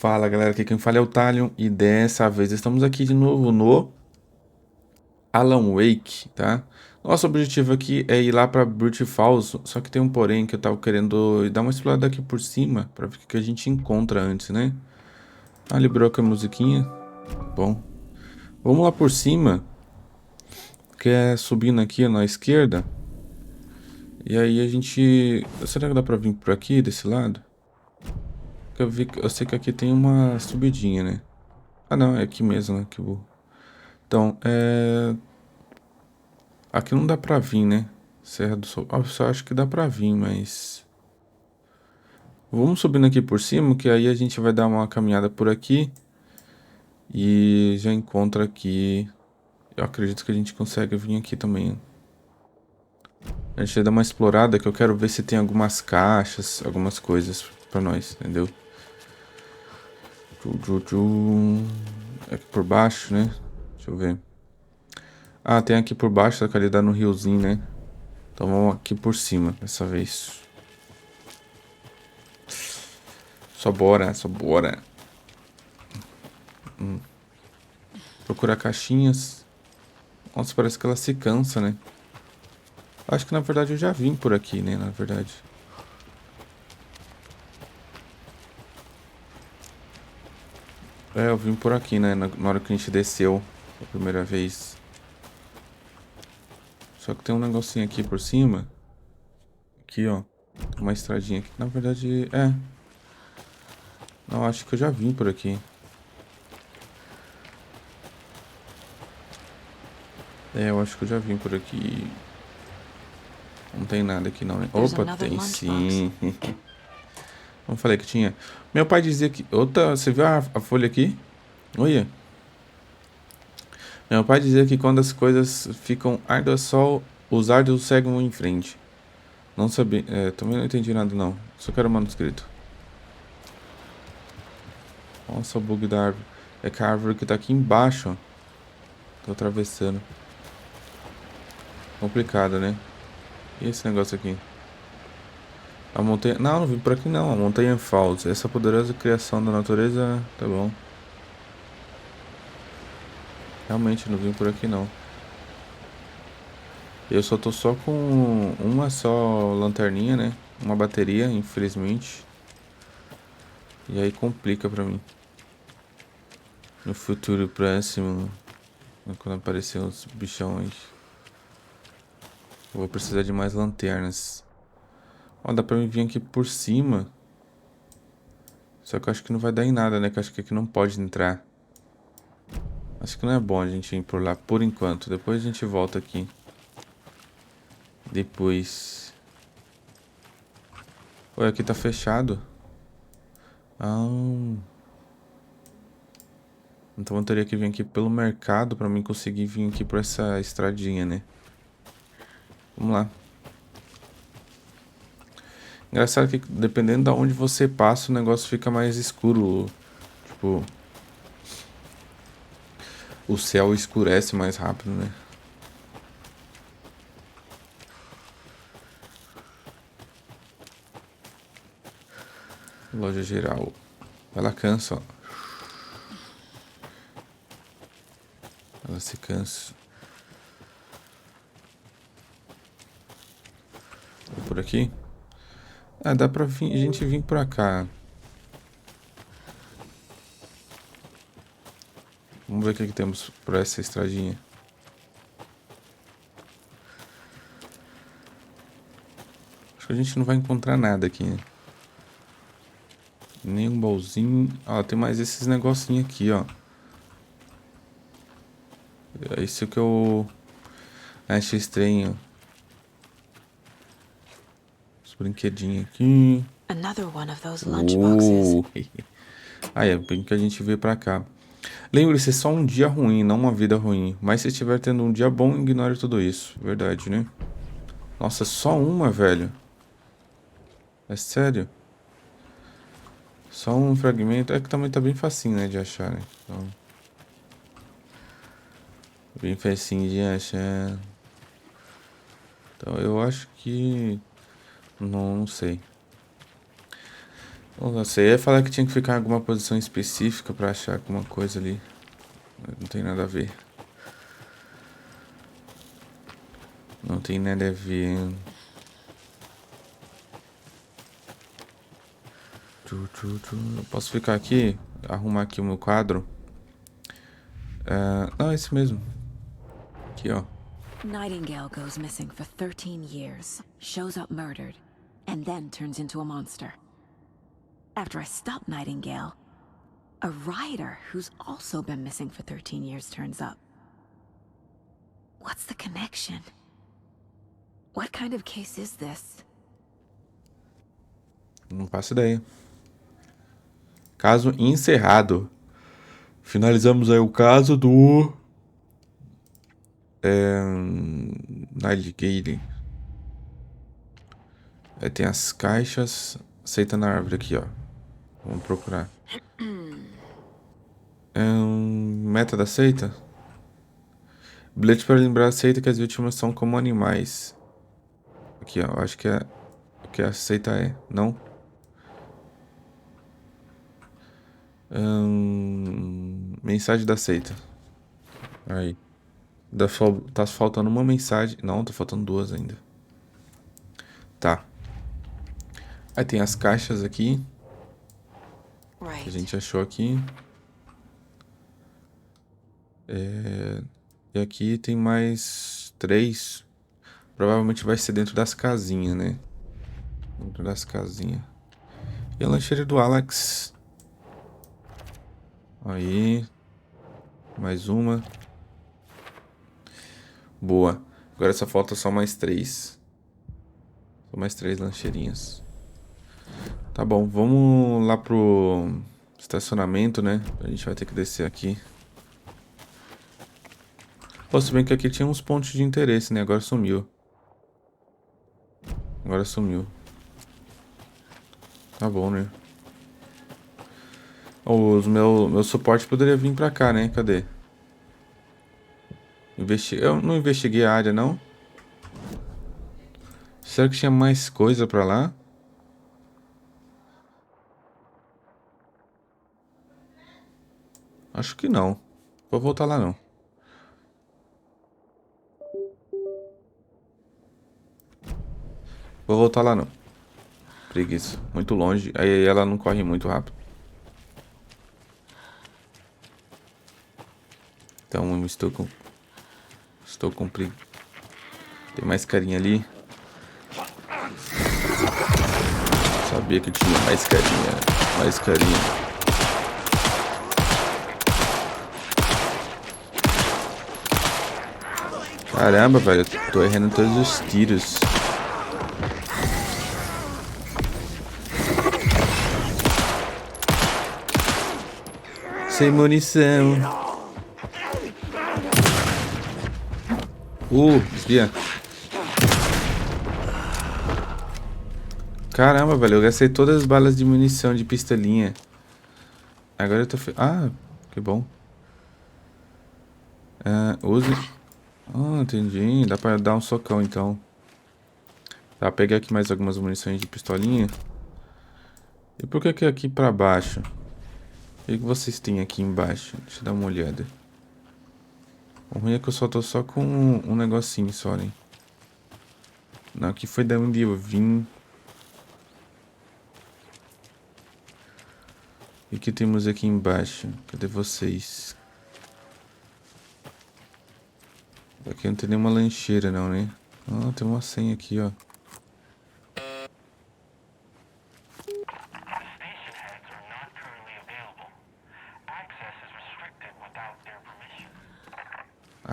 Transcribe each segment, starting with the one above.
Fala galera, aqui quem fala é o Talion e dessa vez estamos aqui de novo no Alan Wake, tá? Nosso objetivo aqui é ir lá pra Brute Falls, só que tem um porém que eu tava querendo dar uma explorada aqui por cima pra ver o que a gente encontra antes, né? Ah, liberou aqui a musiquinha, bom. Vamos lá por cima, que é subindo aqui na esquerda. E aí a gente... Será que dá pra vir por aqui, desse lado? Porque eu sei que aqui tem uma subidinha, né? Ah não, é aqui mesmo, né? Que burro. Então, aqui não dá pra vir, né? Serra do Sol. Eu só acho que dá pra vir, mas... Vamos subindo aqui por cima, que aí a gente vai dar uma caminhada por aqui. E já encontra aqui... Eu acredito que a gente consegue vir aqui também. A gente vai dar uma explorada, que eu quero ver se tem algumas caixas, algumas coisas pra nós, entendeu? É aqui por baixo, né? Deixa eu ver. Ah, tem aqui por baixo, que ali dá no riozinho, né? Então vamos aqui por cima, dessa vez. Só bora, só bora. Procurar caixinhas. Nossa, parece que ela se cansa, né? Acho que na verdade eu já vim por aqui, né? Na verdade. É, eu vim por aqui, né? Na hora que a gente desceu a primeira vez. Só que tem um negocinho aqui por cima. Aqui, ó. Tem uma estradinha aqui. Na verdade, é. Não, acho que eu já vim por aqui. É, eu acho que eu já vim por aqui. Não tem nada aqui não, né? Opa, tem sim. Não falei que tinha. Meu pai dizia que... Outra, você viu a folha aqui? Olha. Meu pai dizia que quando as coisas ficam árduas só, os árduos seguem em frente. Não sabia... também não entendi nada não. Só quero o manuscrito. Nossa, o bug da árvore. É que a árvore que tá aqui embaixo, ó. Tô atravessando. Complicado, né? E esse negócio aqui? A montanha... Não, não vim por aqui não. A montanha Falls. Essa poderosa criação da natureza... Tá bom. Realmente não vim por aqui não. Eu só tô só com uma só lanterninha, né? Uma bateria, infelizmente. E aí complica pra mim. No futuro próximo, quando aparecer uns bichões, eu vou precisar de mais lanternas. Ó, dá pra mim vir aqui por cima. Só que eu acho que não vai dar em nada, né? Que eu acho que aqui não pode entrar. Acho que não é bom a gente ir por lá por enquanto. Depois a gente volta aqui. Depois. Ué, aqui tá fechado. Ah. Então eu teria que vir aqui pelo mercado pra mim conseguir vir aqui por essa estradinha, né? Vamos lá. Engraçado que dependendo de onde você passa, o negócio fica mais escuro. Tipo, o céu escurece mais rápido, né? Loja geral. Ela cansa, ó. Ela se cansa. Por aqui? Ah, dá pra vir, a gente vir pra cá. Vamos ver o que temos por essa estradinha. Acho que a gente não vai encontrar nada aqui, né? Nem um baúzinho. Ó, tem mais esses negocinhos aqui, ó. É isso que eu acho estranho. Os brinquedinhos aqui. Another one of those lunchboxes. Aí é bem que a gente veio pra cá. Lembre-se, é só um dia ruim, não uma vida ruim. Mas se estiver tendo um dia bom, ignore tudo isso. Verdade, né? Nossa, só uma, velho. É sério? Só um fragmento. É que também tá bem facinho, né, de achar, né? Então, bem facinho de achar. Então eu acho que... Não sei. Você ia falar que tinha que ficar em alguma posição específica pra achar alguma coisa ali. Não tem nada a ver. Não tem nada a ver. Eu posso ficar aqui, arrumar aqui o meu quadro. Não, é esse mesmo. Aqui, ó. Nightingale goes missing for 13 years, shows up murdered, and then turns into a monster. After I stop Nightingale, a writer who's also been missing for 13 years turns up. What's the connection? What kind of case is this? Não faço ideia. Caso encerrado. Finalizamos aí o caso do... Nightingale. Tem as caixas. Aceita na árvore aqui, ó. Vamos procurar. Meta da seita? Bilhete para lembrar a seita que as vítimas são como animais. Aqui, ó. Acho que é o que a seita é. Não? Mensagem da seita. Aí. Tá faltando uma mensagem. Não, tá faltando duas ainda. Tá. Aí tem as caixas aqui. Que a gente achou aqui. E aqui tem mais 3. Provavelmente vai ser dentro das casinhas, né? Dentro das casinhas. E a lancheira do Alex. Aí. Mais uma. Boa. Agora só falta só mais 3. Só mais 3 lancheirinhas. Tá bom, vamos lá pro estacionamento, né? A gente vai ter que descer aqui. Pô, se bem que aqui tinha uns pontos de interesse, né? Agora sumiu. Agora sumiu. Tá bom, né? Meu suporte poderia vir pra cá, né? Cadê? Eu não investiguei a área, não. Será que tinha mais coisa pra lá? Acho que não. Vou voltar lá, não. Vou voltar lá, não. Preguiça. Muito longe. Aí ela não corre muito rápido. Então eu estou com... Estou com preguiça. Tem mais carinha ali. Sabia que tinha mais carinha. Mais carinha. Caramba, velho. Eu tô errando todos os tiros. Sem munição. Desvia. Caramba, velho. Eu gastei todas as balas de munição de pistolinha. Agora eu tô... que bom. Use... entendi. Dá pra dar um socão, então. Tá, peguei aqui mais algumas munições de pistolinha. E por que aqui pra baixo? O que vocês têm aqui embaixo? Deixa eu dar uma olhada. O ruim é que eu só tô só com um negocinho só, né? Não, aqui foi da onde eu vim. E o que temos aqui embaixo? Cadê vocês? Aqui não tem nenhuma lancheira não, né? Tem uma senha aqui, ó.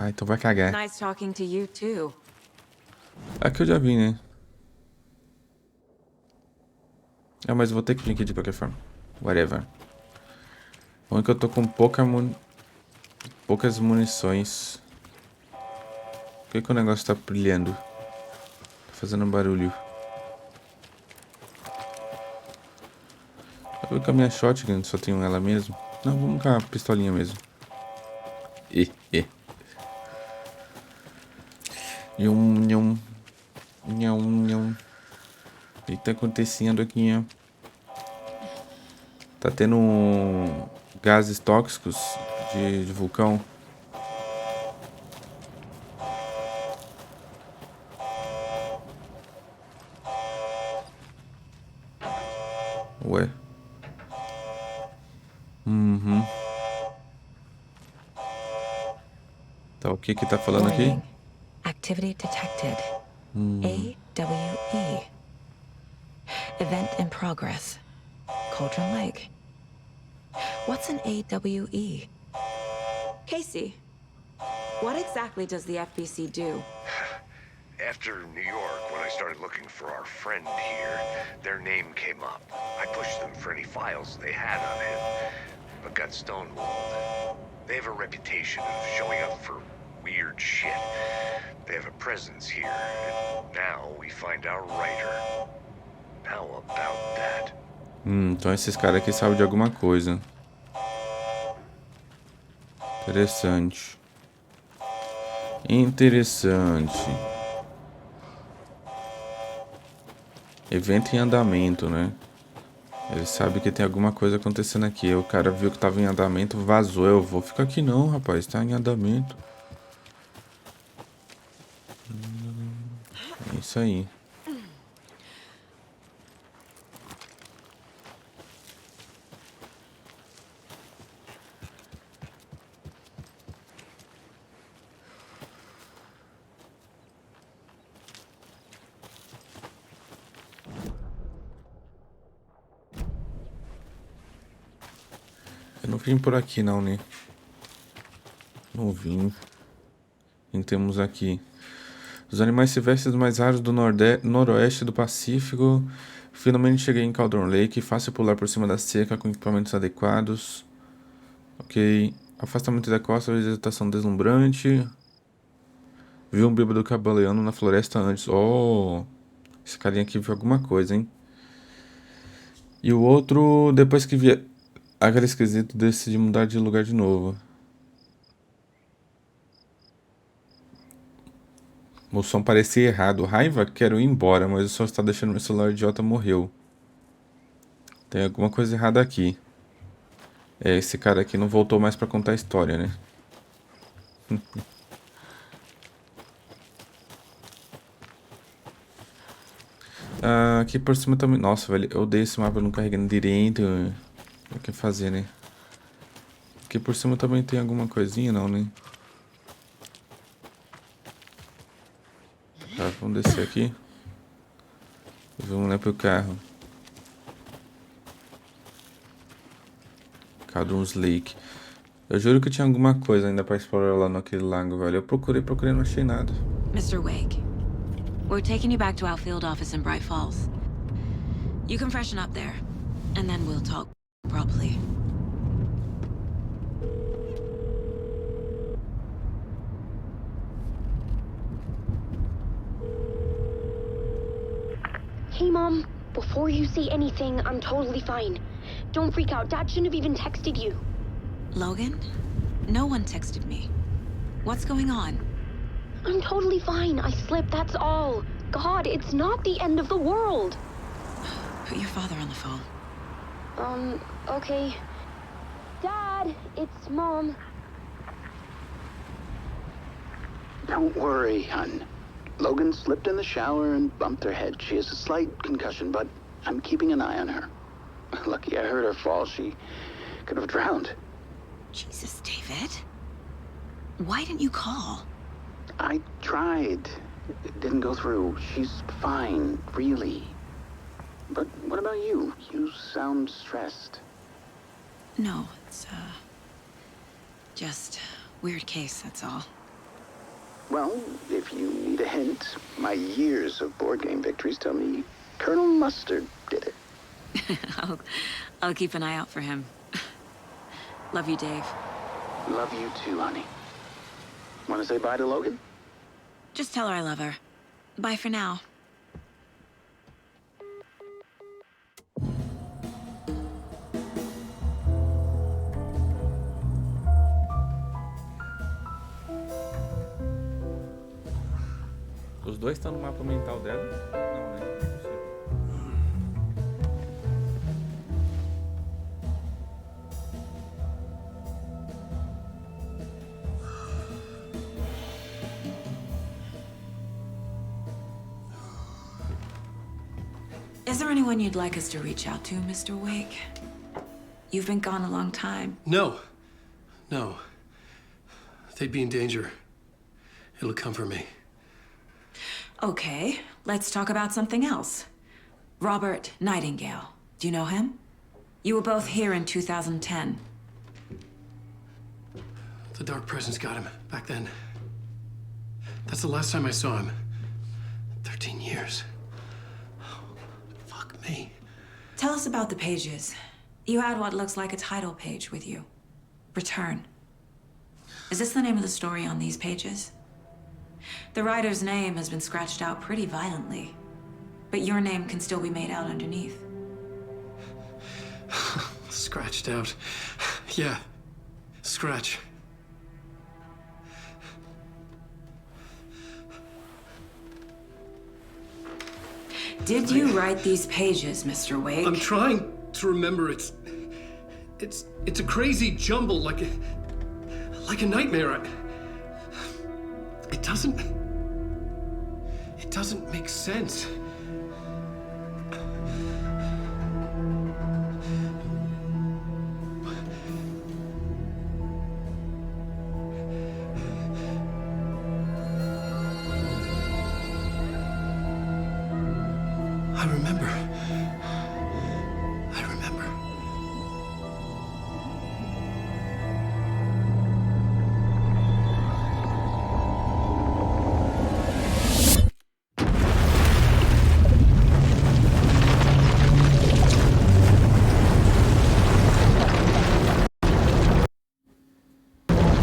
Então vai cagar. Nice talking to you too. Aqui eu já vi, né? Mas eu vou ter que vir aqui de qualquer forma. Whatever. O ruim é que eu tô com poucas munições. Por que o negócio tá brilhando? Tá fazendo barulho. Eu vou com a minha shotgun, só tenho ela mesmo. Não, vamos com a pistolinha mesmo. Nhum. O que tá acontecendo aqui, ó? Tá tendo gases tóxicos de vulcão. Ué. Uhum. Tá, o que que tá falando aqui? Warning. Activity detected. AWE. Event in progress. Cauldron Lake. What's an AWE? Casey, what exactly does the FBC do? After New York, when I started looking for our friend here, their name came up. I pushed them for any files they had on him, but got stonewalled. They have a reputation of showing up for weird shit. They have a presence here, and now we find our writer. How about that? Então esses caras aqui sabem de alguma coisa. Interessante. Interessante. Evento em andamento, né? Ele sabe que tem alguma coisa acontecendo aqui. O cara viu que tava em andamento, vazou. Eu vou ficar aqui não, rapaz. Tá em andamento. É isso aí. Eu não vim por aqui não, né? Não vim. E temos aqui os animais silvestres mais raros do noroeste do Pacífico. Finalmente cheguei em Cauldron Lake. Fácil pular por cima da cerca com equipamentos adequados. Ok. Afastamento da costa, vegetação deslumbrante. Vi um bêbado cabaleando na floresta antes. Oh! Esse carinha aqui viu alguma coisa, hein? E o outro, depois que via aquele esquisito, decidi mudar de lugar de novo. O som parecia errado. Raiva? Quero ir embora, mas o som está deixando meu celular idiota morreu. Tem alguma coisa errada aqui. É, esse cara aqui não voltou mais pra contar a história, né? Ah, aqui por cima também... Nossa, velho, eu odeio esse mapa não carregando direito. O que fazer, né? Aqui por cima também tem alguma coisinha, não, né? Tá, vamos descer aqui. Vamos lá pro carro. Cauldron's Lake. Eu juro que tinha alguma coisa ainda pra explorar lá naquele lago, velho. Eu procurei, não achei nada. Mr. Wake, we're taking you back to our field office in Bright Falls. You can freshen up there, and then we'll talk properly. Hey, Mom. Before you say anything, I'm totally fine. Don't freak out. Dad shouldn't have even texted you. Logan? No one texted me. What's going on? I'm totally fine. I slipped, that's all. God, it's not the end of the world. Put your father on the phone. Okay. Dad, it's Mom. Don't worry, hon. Logan slipped in the shower and bumped her head. She has a slight concussion, but I'm keeping an eye on her. Lucky I heard her fall. She could have drowned. Jesus, David. Why didn't you call? I tried. It didn't go through. She's fine, really. But what about you? You sound stressed. No, it's, just weird case, that's all. Well, if you need a hint, my years of board game victories tell me Colonel Mustard did it. I'll keep an eye out for him. Love you, Dave. Love you too, honey. Want to say bye to Logan? Just tell her I love her. Bye for now. Os dois estão no mapa mental dela? Não, né? Não é possível. Is there anyone you'd like us to reach out to, Mr. Wake? You've been gone a long time. No. No. They'd be in danger. It'll come for me. Okay, let's talk about something else. Robert Nightingale. Do you know him? You were both here in 2010. The Dark Presence got him back then. That's the last time I saw him. 13 years. Oh, fuck me. Tell us about the pages. You had what looks like a title page with you. Return. Is this the name of the story on these pages? The writer's name has been scratched out pretty violently, but your name can still be made out underneath. Scratched out. Yeah. Scratch. Did you write these pages, Mr. Wake? I'm trying to remember. It's a crazy jumble, like a nightmare. It doesn't make sense. I remember.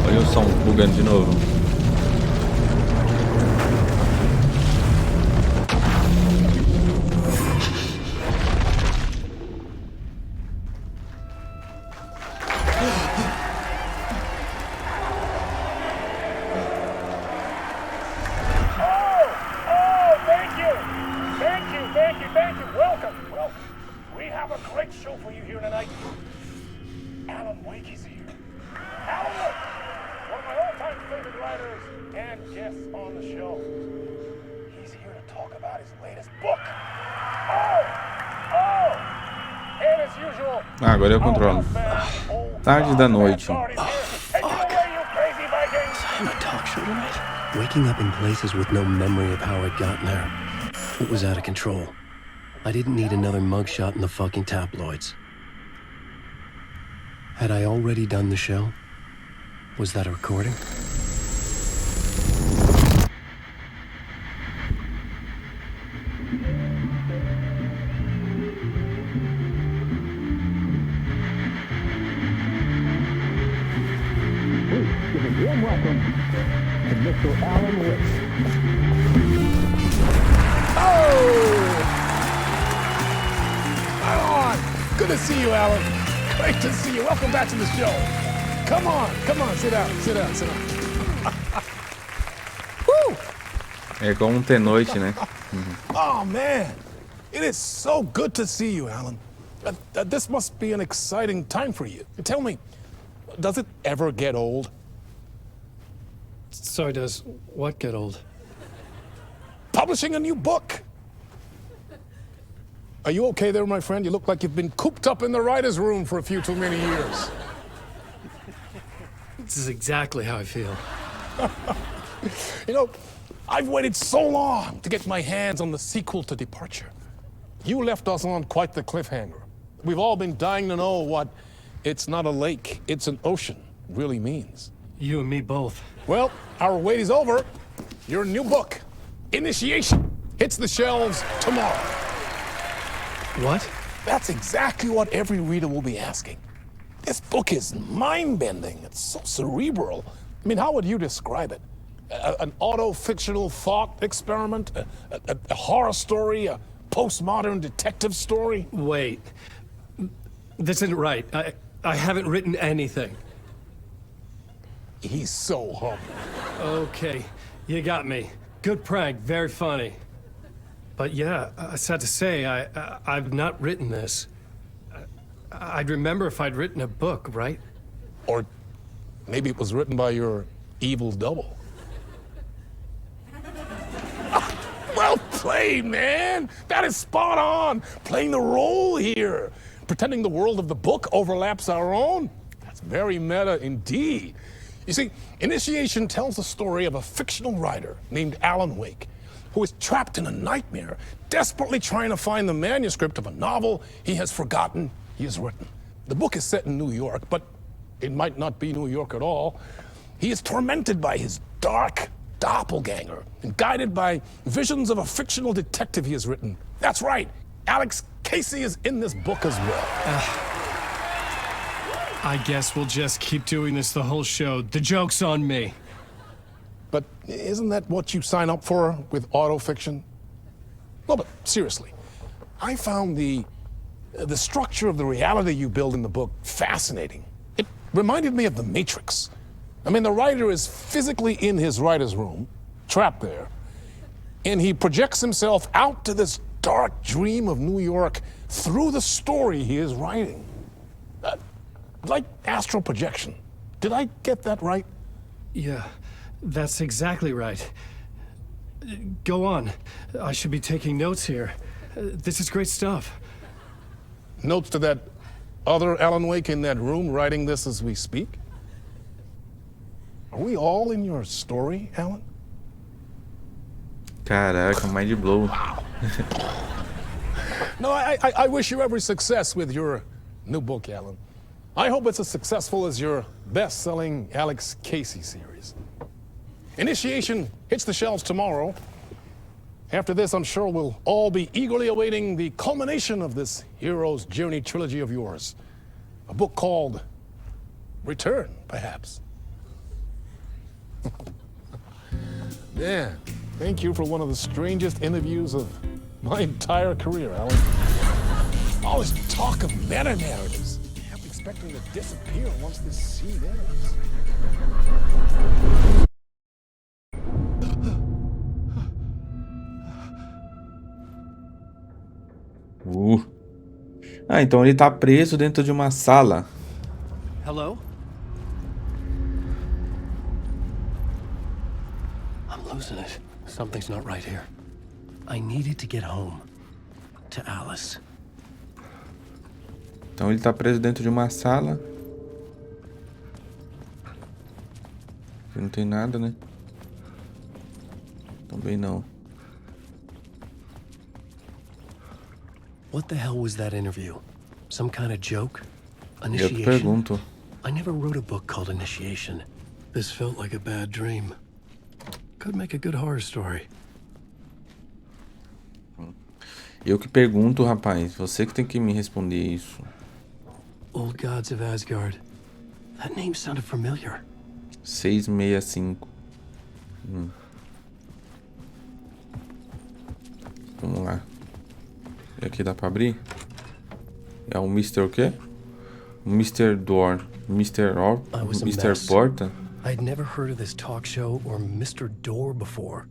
Olha o som bugando de novo. Thank you. Welcome. We have a great show for you here tonight. Alan Wake is here. Alan Wake, one of my all-time favorite writers and guests on the show. He's here to talk about his latest book. And as usual, Agora eu controlo. Tarde da noite. Take it away, you crazy Vikings. I'm a talk show tonight. Waking up in places with no memory of how I'd gotten there. It was out of control. I didn't need another mugshot in the fucking tabloids. Had I already done the show? Was that a recording? Give a warm welcome to Mr. Alan Wake. Good to see you, Alan. Great to see you. Welcome back to the show. Come on, sit down. Woo! É como ter noite, né? Oh, man. It is so good to see you, Alan. This must be an exciting time for you. Tell me, does it ever get old? So does what get old? Publishing a new book. Are you okay there, my friend? You look like you've been cooped up in the writer's room for a few too many years. This is exactly how I feel. You know, I've waited so long to get my hands on the sequel to Departure. You left us on quite the cliffhanger. We've all been dying to know what "it's not a lake, it's an ocean" really means. You and me both. Well, our wait is over. Your new book, Initiation, hits the shelves tomorrow. What? That's exactly what every reader will be asking. This book is mind-bending. It's so cerebral. I mean, how would you describe it? An auto-fictional thought experiment? A horror story? A postmodern detective story? Wait. This isn't right. I haven't written anything. He's so humble. Okay, you got me. Good prank, very funny. But yeah, sad to say, I've not written this. I'd remember if I'd written a book, right? Or maybe it was written by your evil double. Well, played, man. That is spot on. Playing the role here. Pretending the world of the book overlaps our own. That's very meta indeed. You see, Initiation tells the story of a fictional writer named Alan Wake, who is trapped in a nightmare, desperately trying to find the manuscript of a novel he has forgotten he has written. The book is set in New York, but it might not be New York at all. He is tormented by his dark doppelganger and guided by visions of a fictional detective he has written. That's right, Alex Casey is in this book as well. I guess we'll just keep doing this the whole show. The joke's on me. But isn't that what you sign up for with autofiction? No, but seriously, I found the structure of the reality you build in the book fascinating. It reminded me of The Matrix. I mean, the writer is physically in his writer's room, trapped there, and he projects himself out to this dark dream of New York through the story he is writing. Like astral projection. Did I get that right? Yeah, that's exactly right. Go on. I should be taking notes here. This is great stuff. Notes to that other Alan Wake in that room writing this as we speak? Are we all in your story, Alan? Caraca, mind blow. Wow. No, I wish you every success with your new book, Alan. I hope it's as successful as your best-selling Alex Casey series. Initiation hits the shelves tomorrow. After this, I'm sure we'll all be eagerly awaiting the culmination of this hero's journey trilogy of yours. A book called Return, perhaps. Man, thank you for one of the strangest interviews of my entire career, Alan. All this talk of meta-narratives. I'm expecting to disappear once this scene ends. Ah, então ele tá preso dentro de uma sala. Hello? I'm losing it. Something's not right here. I needed to get home. To Alice. Então ele tá preso dentro de uma sala. Aqui não tem nada, né? Também não. What the hell was that interview? Some kind of joke? Eu te Initiation? pergunto. I never wrote a book called Initiation. This felt like a bad dream. Could make a good horror story. Eu que pergunto, rapaz. Você que tem que me responder isso. Old Gods of Asgard. That name sounded familiar. 665. Vamos lá. E aqui dá pra abrir? É um Mr. o quê? Mr. Door. Mr. Or? I was a Mr. mess. Porta? I'd never heard of this talk show or Mr. Door before.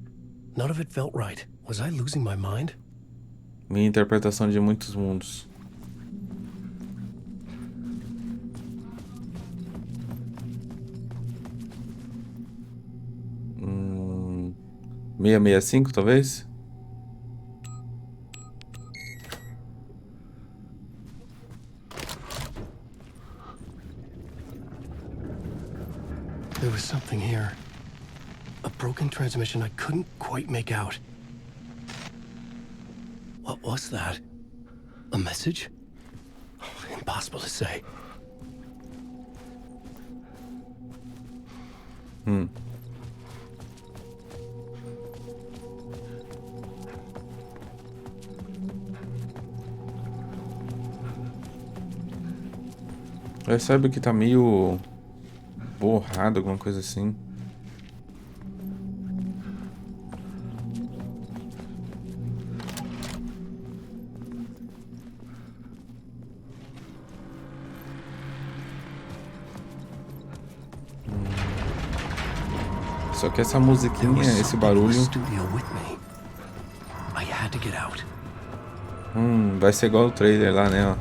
None of it felt right. Was I losing my mind? Minha interpretação de muitos mundos. Hum, 665, talvez? There was something here. A broken transmission I couldn't quite make out. What was that? A message? Impossible to say. Percebe que tá meio borrado, alguma coisa assim. Só que essa musiquinha, esse barulho, vai ser igual o trailer lá, né? Ó.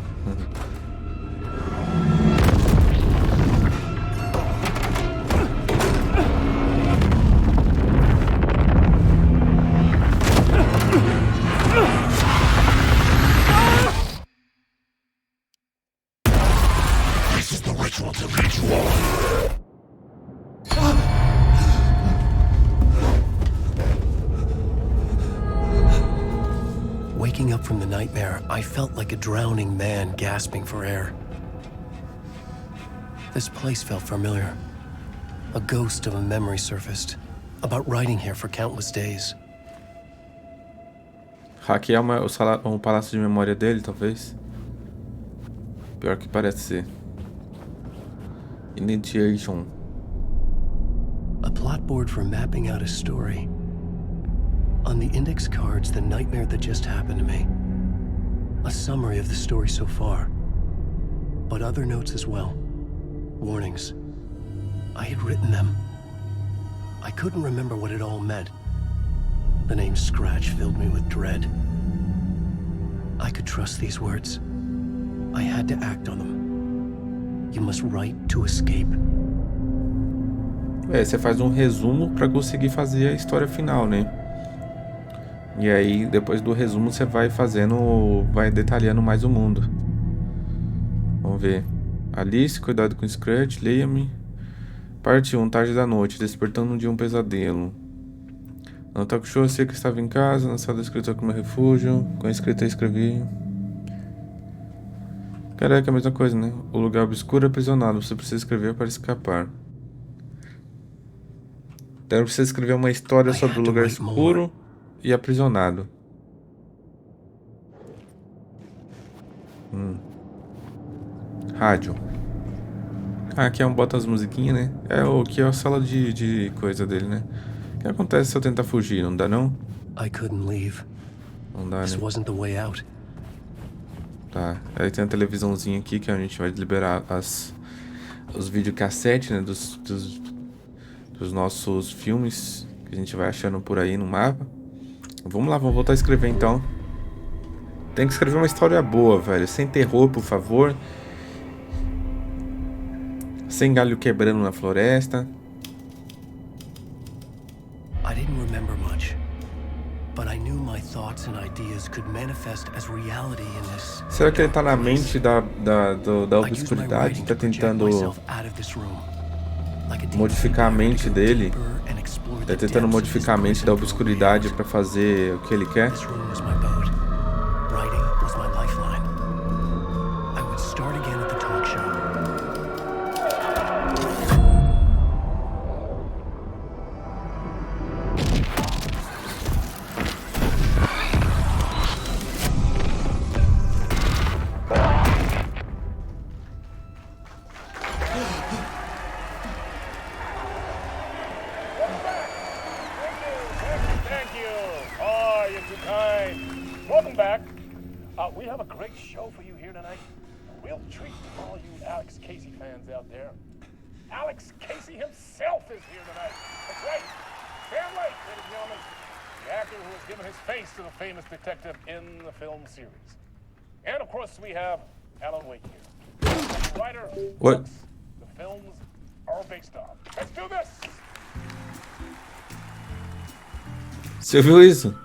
Waking up from the nightmare, I felt like a drowning man gasping for air. This place felt familiar. A ghost of a memory surfaced, about riding here for countless days. Hackear um palácio de memória dele, talvez. Pior que parece ser. Initiation. A plot board for mapping out a story. On the index cards, the nightmare that just happened to me. A summary of the story so far. But other notes as well. Warnings. I had written them. I couldn't remember what it all meant. The name Scratch filled me with dread. I could trust these words. I had to act on them. You must write to escape. Você faz um resumo pra conseguir fazer a história final, né? E aí, depois do resumo, você vai fazendo, vai detalhando mais o mundo. Vamos ver. Alice, cuidado com o Scratch, leia-me. Parte 1, tarde da noite, despertando de um pesadelo. No talk show, sei que estava em casa, na sala do escritor como refúgio. Com a escrita escrevi. Caraca, é a mesma coisa, né? O lugar obscuro é aprisionado, você precisa escrever para escapar. Então precisa escrever uma história sobre o lugar escuro e aprisionado. Rádio. Ah, aqui é um bota as musiquinhas, né? Aqui é a sala de coisa dele, né? O que acontece se eu tentar fugir? Não dá, não? I couldn't leave. Não dá, This né? wasn't the way out. Tá. Aí tem a televisãozinha aqui que a gente vai liberar os videocassete, né? Dos nossos filmes que a gente vai achando por aí no mapa. Vamos lá, vamos voltar a escrever então. Tem que escrever uma história boa, velho. Sem terror, por favor. Sem galho quebrando na floresta. I didn't remember much, but I knew my thoughts and ideas could manifest as reality in this. Será que ele tá na mente da obscuridade? Tá tentando modificar a mente dele? Tá tentando modificar a mente da obscuridade pra fazer o que ele quer? This room was my boat. Writing was my lifeline. I would start again at the talk show. Thank you. Oh, you're too kind. Welcome back. We have a great show for you here tonight. A real treat for all you Alex Casey fans out there. Alex Casey himself is here tonight. That's right. Sam Lake, ladies and gentlemen. The actor who has given his face to the famous detective in the film series. And of course, we have Alan Wake here. The writer who What? the films are based on. Let's do this. Você viu isso?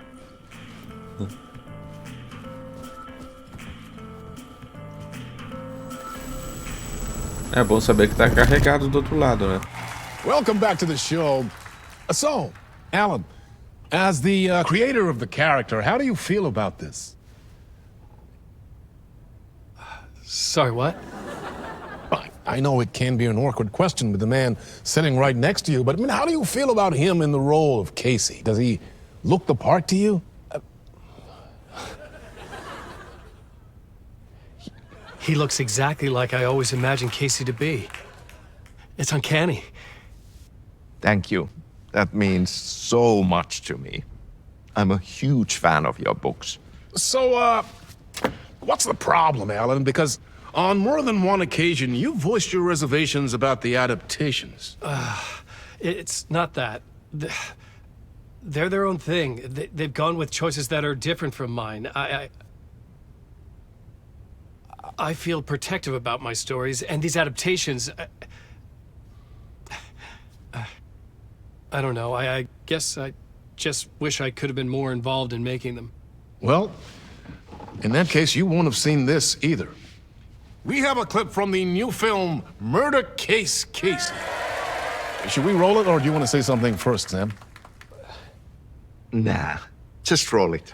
É bom saber que tá carregado do outro lado, né? Welcome back to the show. So, Alan, as the creator of the character, how do you feel about this? Sorry, what? I know it can be an awkward question with the man sitting right next to you, but I mean, how do you feel about him in the role of Casey? Does he look the part to you? He looks exactly like I always imagined Casey to be. It's uncanny. Thank you. That means so much to me. I'm a huge fan of your books. So, what's the problem, Alan? Because on more than one occasion, you voiced your reservations about the adaptations. It's not that. They're their own thing. They've gone with choices that are different from mine. I feel protective about my stories, and these adaptations... I don't know. I guess I just wish I could have been more involved in making them. Well, in that case, you won't have seen this either. we have a clip from the new film, Murder Case Casey. Should we roll it, or do you want to say something first, Sam? Nah, just roll it.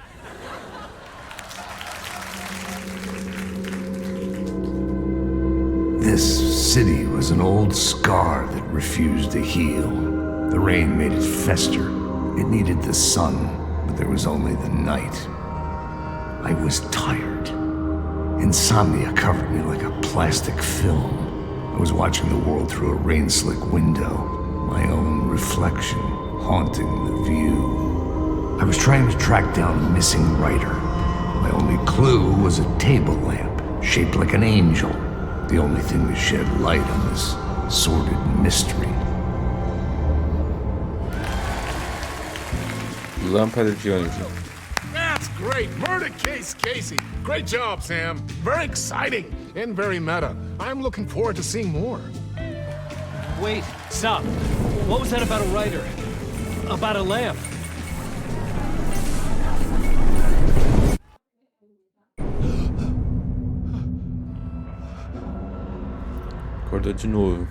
This city was an old scar that refused to heal. The rain made it fester. It needed the sun, but there was only the night. I was tired. Insomnia covered me like a plastic film. I was watching the world through a rain-slick window, my own reflection haunting the view. I was trying to track down a missing writer. My only clue was a table lamp, shaped like an angel, the only thing to shed light on this sordid mystery. Lâmpada de anjo. That's great. Murder Case Casey. Great job, Sam. Very exciting and very meta. I'm looking forward to seeing more. Wait, stop. What was that about a writer? About a lamp? Acordou de novo.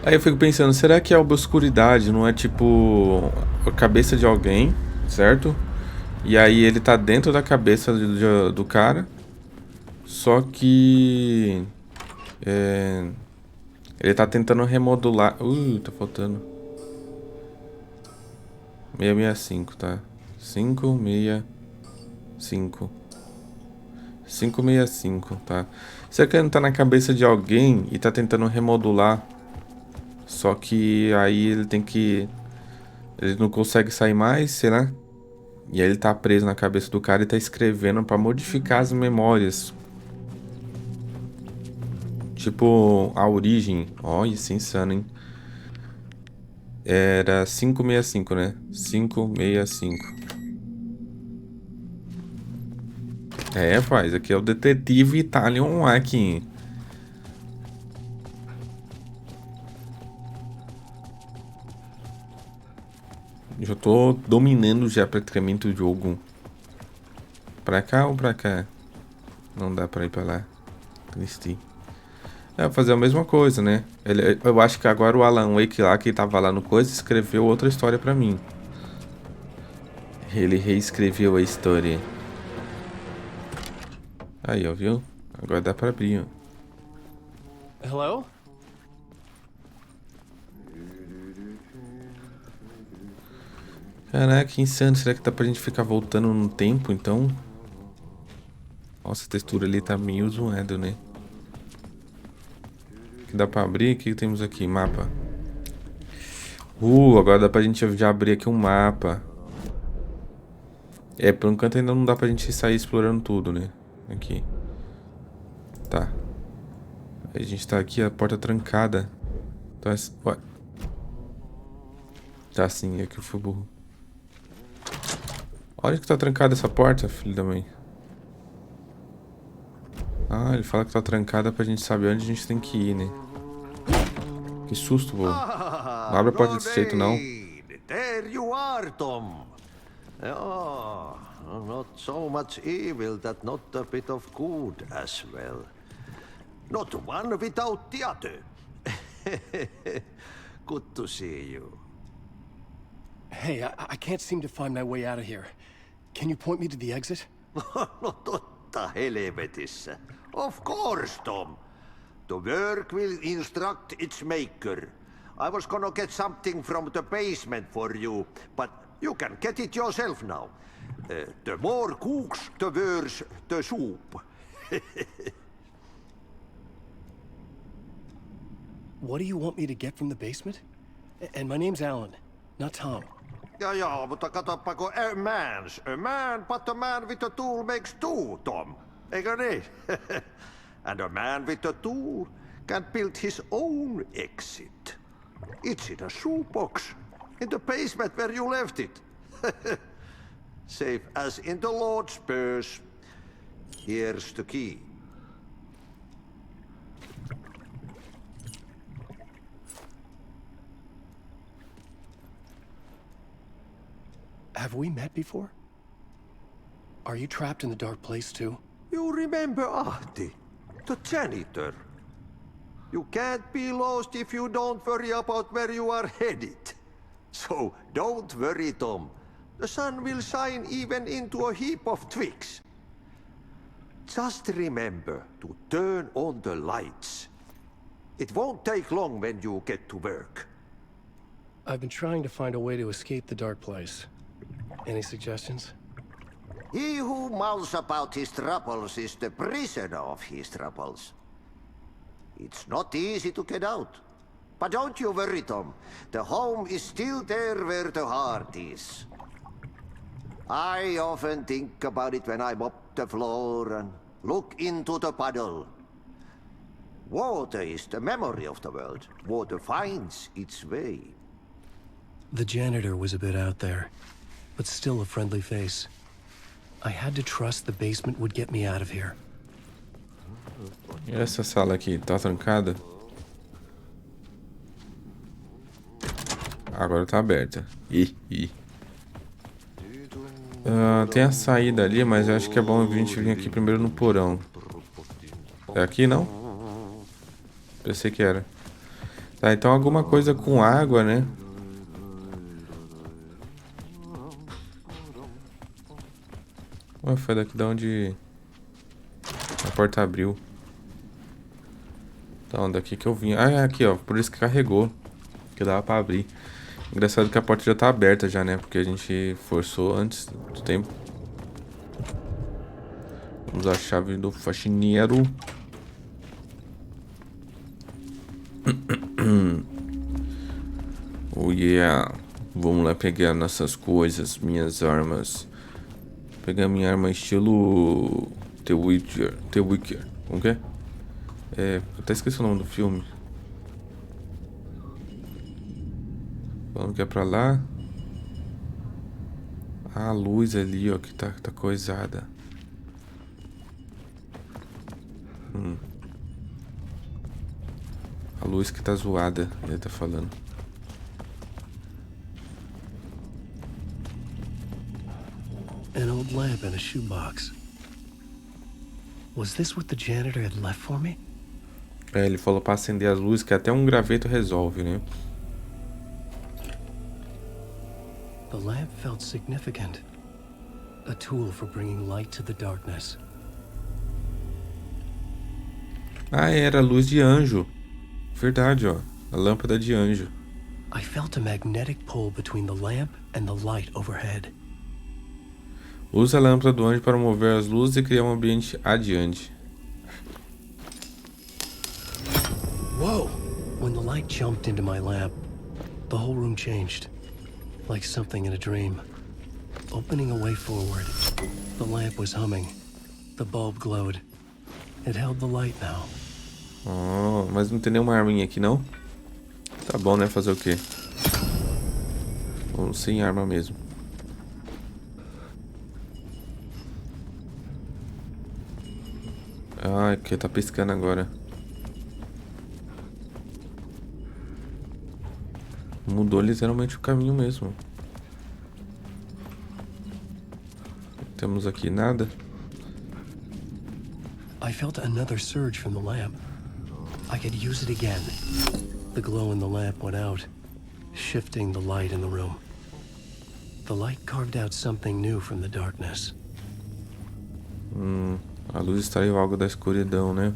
Aí eu fico pensando, será que a obscuridade não é tipo a cabeça de alguém, certo? E aí ele tá dentro da cabeça do cara, só que ele tá tentando remodular. Tá faltando 665, tá? 565. 565, tá? Será que ele não tá na cabeça de alguém e tá tentando remodular? Só que aí ele tem que... Ele não consegue sair mais, será? E aí ele tá preso na cabeça do cara e tá escrevendo pra modificar as memórias. Tipo, a origem. Ó, isso é insano, hein? Era 565, né? 565. Faz. Aqui é o detetive Italian aqui. Já tô dominando já praticamente o jogo. Pra cá ou pra cá? Não dá pra ir pra lá. Triste. Vou fazer a mesma coisa, né? Eu acho que agora o Alan Wake lá, que tava lá no coisa, escreveu outra história pra mim. Ele reescreveu a história. Aí, ó, viu? Agora dá pra abrir, ó. Hello? Caraca, que insano. Será que dá pra gente ficar voltando no tempo, então? Nossa, a textura ali tá meio zoada, né? O que dá pra abrir? O que temos aqui? Mapa. Agora dá pra gente já abrir aqui um mapa. Por enquanto ainda não dá pra gente sair explorando tudo, né? Aqui. Tá. Aí a gente tá aqui, a porta trancada. Então ué. Tá sim, aqui eu fui burro. Olha que tá trancada essa porta, filho da mãe. Ah, ele fala que tá trancada pra gente saber onde a gente tem que ir, né? Que susto, vô. Não abre a porta desse jeito, não. There you are, Tom. Oh, not so much evil that not a bit of good as well. Not one without the other. Good to see you. Hey, I can't seem to find my way out of here. Can you point me to the exit? No totta helvetissä. Of course, Tom. The work will instruct its maker. I was gonna get something from the basement for you, but you can get it yourself now. The more cooks, the worse the soup. What do you want me to get from the basement? And my name's Alan, not Tom. Ja, mutta katoppa, kun a man, but a man with a tool makes two, Tom. Eikö niin? And a man with a tool can build his own exit. It's in a shoebox, in the basement where you left it. Safe as in the Lord's purse. Here's the key. Have we met before? Are you trapped in the dark place too? You you remember Ahti, the janitor? You can't be lost if you don't worry about where you are headed. So don't worry, Tom. The sun will shine even into a heap of twigs. Just remember to turn on the lights. It won't take long when you get to work. I've been trying to find a way to escape the dark place. Any suggestions? He who mulls about his troubles is the prisoner of his troubles. It's not easy to get out. But don't you worry, Tom. The home is still there where the heart is. I often think about it when I mop the floor and look into the puddle. Water is the memory of the world. Water finds its way. The janitor was a bit out there, but still a friendly face. I had to trust the basement would get me out of here. E essa sala aqui, tá trancada? Agora tá aberta. Tem a saída ali, mas eu acho que é bom a gente vir aqui primeiro no porão. É aqui, não? Pensei que era. Tá, então alguma coisa com água, né? Ué, foi daqui de onde a porta abriu. Então, daqui que eu vim. Ah, é aqui, ó. Por isso que carregou. Que dava pra abrir. Engraçado que a porta já tá aberta já, né? Porque a gente forçou antes do tempo. Vamos a chave do faxineiro. Oh yeah. Vamos lá pegar nossas coisas, minhas armas. Pegar minha arma estilo The Witcher. Como que é? Eu até esqueci o nome do filme. Falando que é pra lá. Ah, a luz ali, ó, que tá coisada. A luz que tá zoada, ele tá falando. An old lamp in a shoebox. Was this what the janitor had left for me? Ele falou pra acender as luzes, que até um graveto resolve, né? The lamp felt significant. A tool for bringing light to the darkness. Ah, era a luz de anjo. Verdade, ó. A lâmpada de anjo. I felt a magnetic pull between the lamp and the light overhead. Use a lâmpada do anjo para mover as luzes e criar um ambiente adiante. Whoa! When the light jumped into my lamp, the whole room changed. Like something in a dream. Opening a way forward. The lamp was humming. The bulb glowed. It held the light now. Oh, mas não tem nenhuma arminha aqui, não? Tá bom, né? Fazer o quê? Vamos sem arma mesmo. Ah, que tá piscando agora. Mudou literalmente o caminho mesmo. Temos aqui nada. I felt another surge from the lamp. I could use it again. The glow in the lamp went out, shifting the light in the room. The light carved out something new from the darkness. A luz extraiu algo da escuridão, né?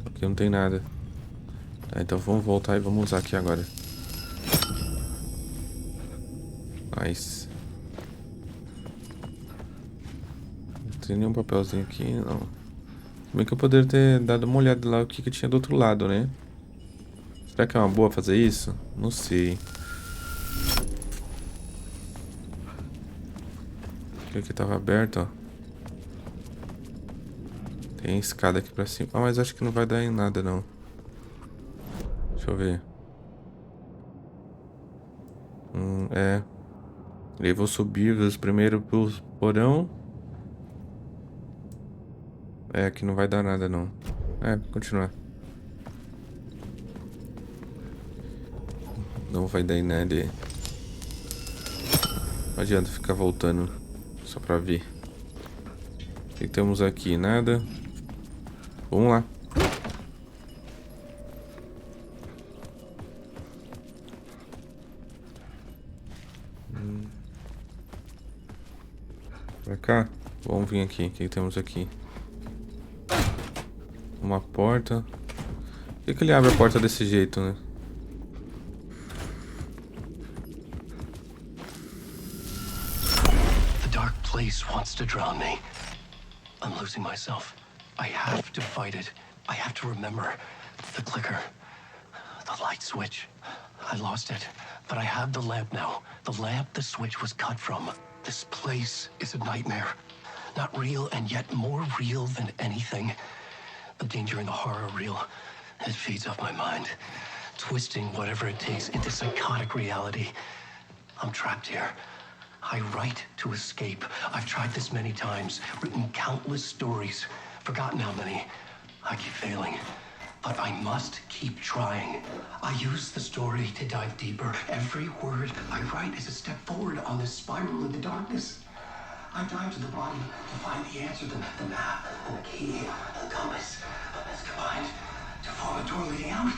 Aqui não tem nada. Tá, então vamos voltar e vamos usar aqui agora. Nice. Não tem nenhum papelzinho aqui, não. Também que eu poderia ter dado uma olhada lá o que tinha do outro lado, né? Será que é uma boa fazer isso? Não sei. Aqui tava aberto, ó. Tem escada aqui pra cima. Ah, mas acho que não vai dar em nada, não. Deixa eu ver. É. E aí vou subir primeiro pro porão. É, aqui não vai dar nada, não. É, continuar. Não vai dar em nada. Não adianta ficar voltando só pra ver. O que temos aqui? Nada. Vamos lá. Pra cá? Vamos vir aqui. O que temos aqui? Uma porta. Por que ele abre a porta desse jeito, né? The dark place wants to drown me. I'm losing myself. I have to fight it. I have to remember the clicker, the light switch. I lost it, but I have the lamp now. The lamp the switch was cut from. This place is a nightmare. Not real, and yet more real than anything. The danger and the horror real. It feeds off my mind, twisting whatever it takes into psychotic reality. I'm trapped here. I write to escape. I've tried this many times, written countless stories, forgotten how many. I keep failing, but I must keep trying. I use the story to dive deeper. Every word I write is a step forward on this spiral into darkness. I dive to the bottom to find the answer, the map, and the key, and the compass. It's combined to form a door leading out.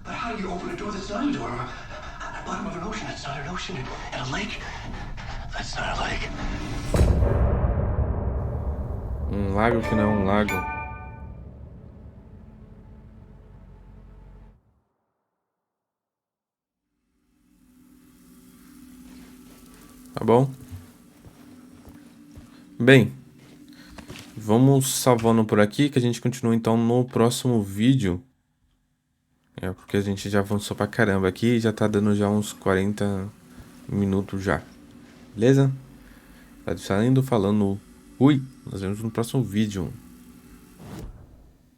But how do you open a door that's not a door? At the bottom of an ocean that's not an ocean, and a lake that's not a lake. Lago que não é um lago. Tá bom? Bem, vamos salvando por aqui, que a gente continua então no próximo vídeo. Porque a gente já avançou pra caramba aqui e já tá dando já uns 40 minutos já. Beleza? Tá saindo falando. Ui, nós vemos no próximo vídeo.